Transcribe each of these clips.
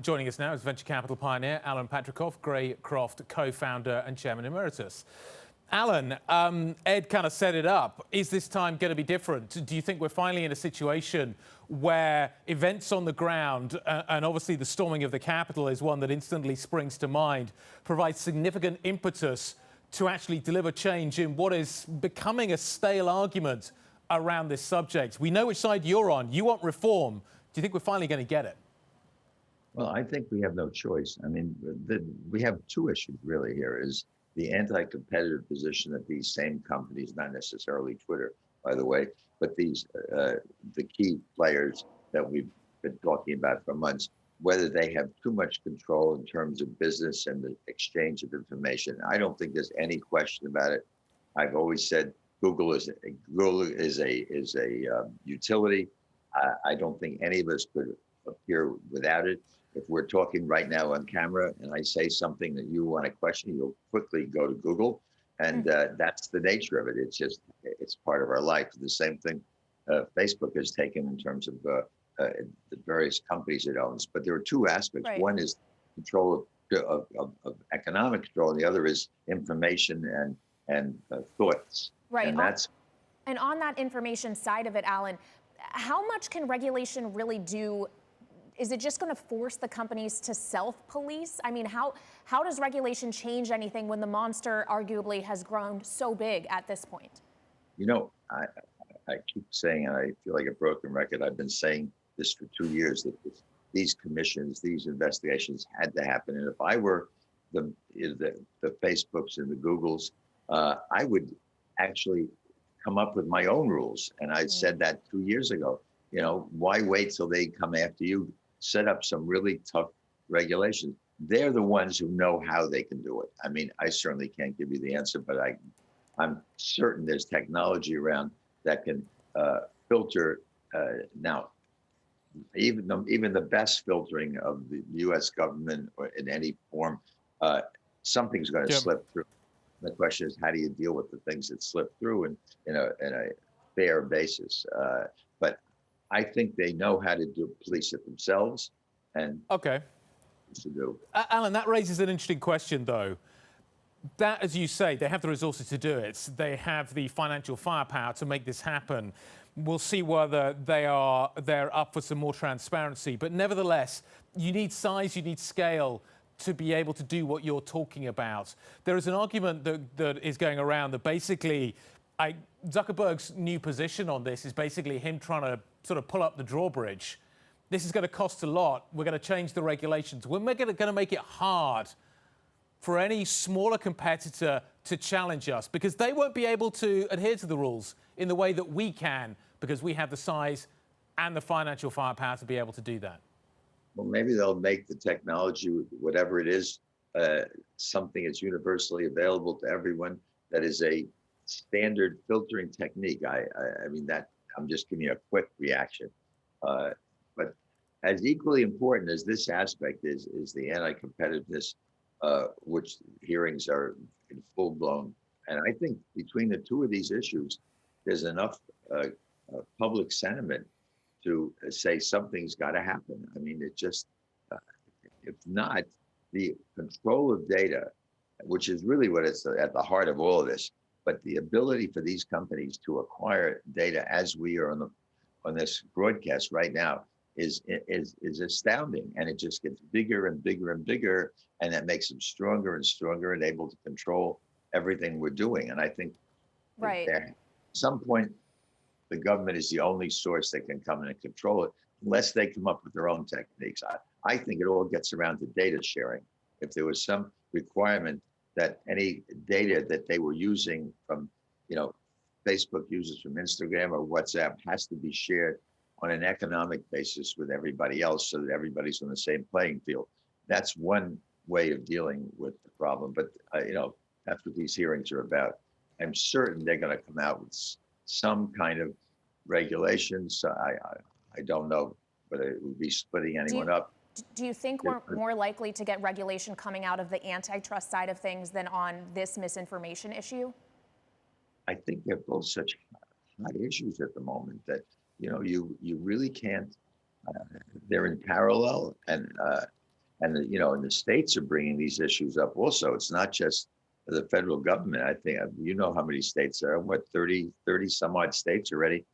Joining us now is venture capital pioneer Alan Patricof, Greycroft co-founder and chairman emeritus. Alan, Ed kind of set it up. Is this time going to be different? Do you think we're finally in a situation where events on the ground, and obviously the storming of the Capitol is one that instantly springs to mind, provide significant impetus to actually deliver change in what is becoming a stale argument around this subject? We know which side you're on. You want reform. Do you think we're finally going to get it? Well, I think we have no choice. I mean, we have two issues really here is the anti-competitive position that these same companies, not necessarily Twitter, by the way, but these, the key players that we've been talking about for months, whether they have too much control in terms of business and the exchange of information. I don't think there's any question about it. I've always said Google is a utility. I don't think any of us could appear without it. If we're talking right now on camera and I say something that you want to question, you'll quickly go to Google. And that's the nature of it. It's part of our life. The same thing Facebook has taken in terms of the various companies it owns. But there are two aspects. Right. One is control of economic control, and the other is information and thoughts. Right. And on that information side of it, Alan, how much can regulation really do? Is it just going to force the companies to self-police? I mean, how does regulation change anything when the monster arguably has grown so big at this point? You know, I keep saying, and I feel like a broken record, I've been saying this for 2 years, that these commissions, these investigations had to happen. And if I were the Facebooks and the Googles, I would actually come up with my own rules. And I said that 2 years ago. You know, why wait till they come after you? Set up some really tough regulations. They're the ones who know how they can do it. I mean, I certainly can't give you the answer, but I'm certain there's technology around that can filter. Now, even the best filtering of the U.S. government or in any form, something's going to slip through. The question is, how do you deal with the things that slip through in a fair basis? But I think they know how to police it themselves. And okay. To do. Alan, that raises an interesting question, though. That, as you say, they have the resources to do it. They have the financial firepower to make this happen. We'll see whether they're up for some more transparency. But nevertheless, you need size, you need scale to be able to do what you're talking about. There is an argument that is going around that basically Zuckerberg's new position on this is basically him trying to sort of pull up the drawbridge. This is going to cost a lot. We're going to change the regulations. We're going to make it hard for any smaller competitor to challenge us because they won't be able to adhere to the rules in the way that we can because we have the size and the financial firepower to be able to do that. Well, maybe they'll make the technology, whatever it is, something that's universally available to everyone that is a standard filtering technique. I mean, that I'm just giving you a quick reaction. But as equally important as this aspect is the anti-competitiveness, which hearings are in full blown. And I think between the two of these issues, there's enough public sentiment to say something's got to happen. I mean, it just, if not, the control of data, which is really what is at the heart of all of this, but the ability for these companies to acquire data as we are on this broadcast right now is astounding, and it just gets bigger and bigger and bigger, and that makes them stronger and stronger and able to control everything we're doing. And I think at some point the government is the only source that can come in and control it, unless they come up with their own techniques. I think it all gets around to data sharing. If there was some requirement that any data that they were using from, Facebook users from Instagram or WhatsApp has to be shared on an economic basis with everybody else so that everybody's on the same playing field. That's one way of dealing with the problem. But, that's what these hearings are about. I'm certain they're going to come out with some kind of regulations. I don't know whether it would be splitting anyone up. Do you think we're more likely to get regulation coming out of the antitrust side of things than on this misinformation issue? I think they're both such hot issues at the moment that, you really can't, they're in parallel. And and and the states are bringing these issues up also. It's not just the federal government. I think you know how many states there are. What 30 some odd states already.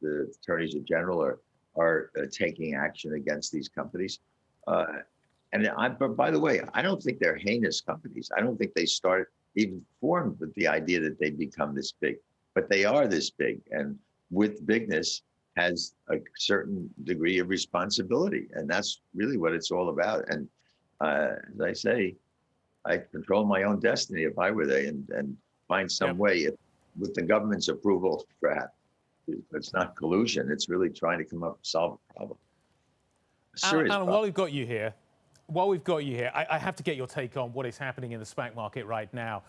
The attorneys general are taking action against these companies. But by the way, I don't think they're heinous companies. I don't think they started even formed with the idea that they become this big, but they are this big, and with bigness has a certain degree of responsibility, and that's really what it's all about. And as I say, I control my own destiny if I were they, and find some way, if, with the government's approval, perhaps. It's not collusion. It's really trying to come up and solve a problem. Alan, while we've got you here, I have to get your take on what is happening in the SPAC market right now.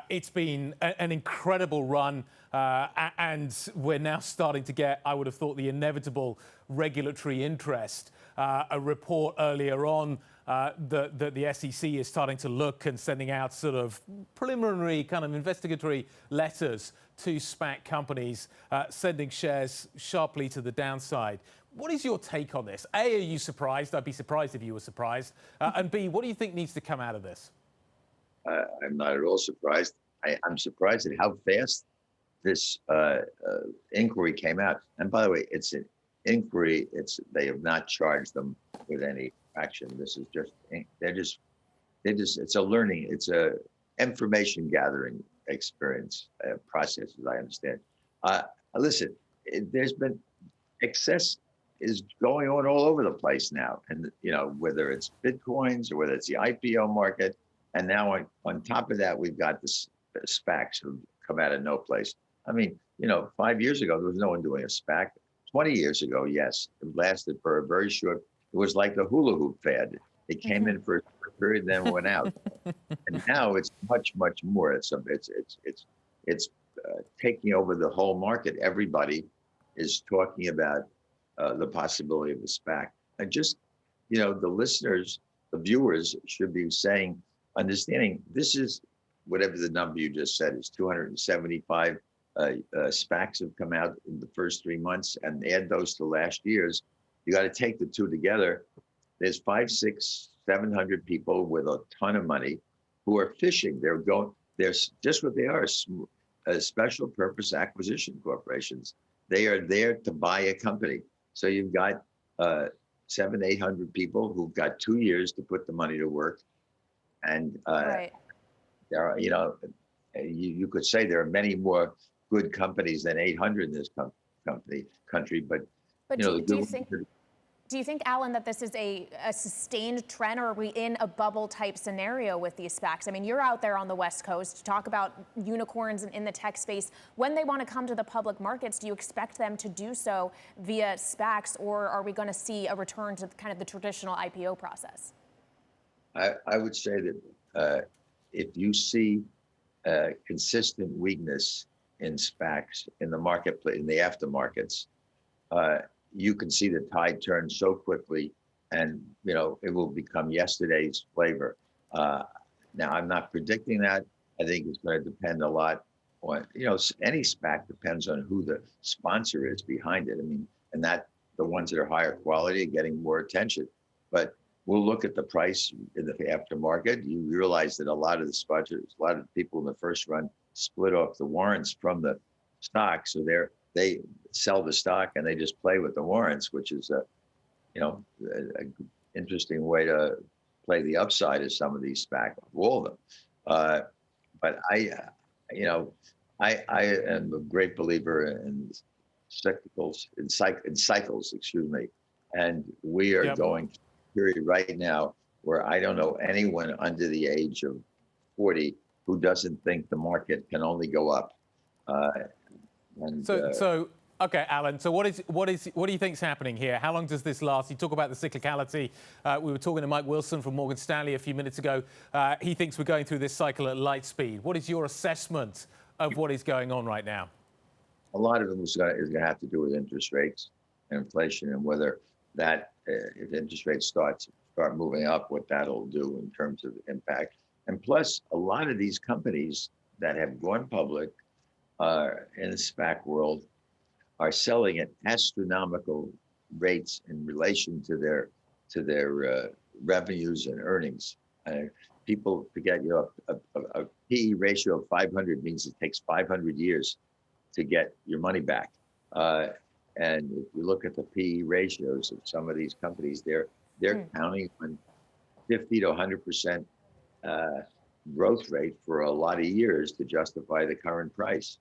It's been an incredible run, and we're now starting to get, I would have thought, the inevitable regulatory interest. A report earlier on that the SEC is starting to look and sending out sort of preliminary kind of investigatory letters to SPAC companies, sending shares sharply to the downside. What is your take on this? A, are you surprised? I'd be surprised if you were surprised. And B, what do you think needs to come out of this? I'm not at all surprised. I'm surprised at how fast this inquiry came out. And by the way, it's an inquiry. They have not charged them with any action. This is just it's a learning. It's a information gathering experience process, as I understand. Listen, there's been excess is going on all over the place now, and whether it's Bitcoins or whether it's the IPO market, and now on top of that, we've got the SPACs who come out of no place. I mean, 5 years ago there was no one doing a SPAC. 20 years ago, yes, it lasted for a very short. It was like the hula hoop fad. It came in for a period, then went out, and now it's much more. It's taking over the whole market. Everybody is talking about the possibility of a SPAC. And just, the listeners, the viewers should be understanding this is whatever the number you just said is 275 SPACs have come out in the first 3 months, and add those to last year's. You got to take the two together. There's 500, 600, 700 people with a ton of money who are fishing. They're just what they are, special purpose acquisition corporations. They are there to buy a company. So you've got 700, 800 people who've got 2 years to put the money to work. And right. there are, you could say there are many more good companies than 800 in this country. But do you think, Alan, that this is a sustained trend, or are we in a bubble type scenario with these SPACs? I mean, you're out there on the West Coast to talk about unicorns in the tech space. When they want to come to the public markets, do you expect them to do so via SPACs, or are we going to see a return to kind of the traditional IPO process? I would say that if you see consistent weakness in SPACs in the marketplace, in the aftermarkets, you can see the tide turn so quickly, and it will become yesterday's flavor. Now, I'm not predicting that. I think it's going to depend a lot on, any SPAC depends on who the sponsor is behind it. I mean, and that the ones that are higher quality are getting more attention. But we'll look at the price in the aftermarket. You realize that a lot of the sponsors, a lot of people in the first run split off the warrants from the stock, so they sell the stock and they just play with the warrants, which is a interesting way to play the upside of some of these SPAC, all of them. But I am a great believer in cycles, excuse me. And we are going through a period right now where I don't know anyone under the age of 40 who doesn't think the market can only go up. Okay, Alan. So what do you think is happening here? How long does this last? You talk about the cyclicality. We were talking to Mike Wilson from Morgan Stanley a few minutes ago. He thinks we're going through this cycle at light speed. What is your assessment of what is going on right now? A lot of it is going to have to do with interest rates and inflation, and whether that if interest rates start moving up, what that'll do in terms of impact. And plus, a lot of these companies that have gone public in the SPAC world are selling at astronomical rates in relation to their revenues and earnings. People forget, a PE ratio of 500 means it takes 500 years to get your money back. And if you look at the PE ratios of some of these companies, they're counting on 50 to 100% growth rate for a lot of years to justify the current price.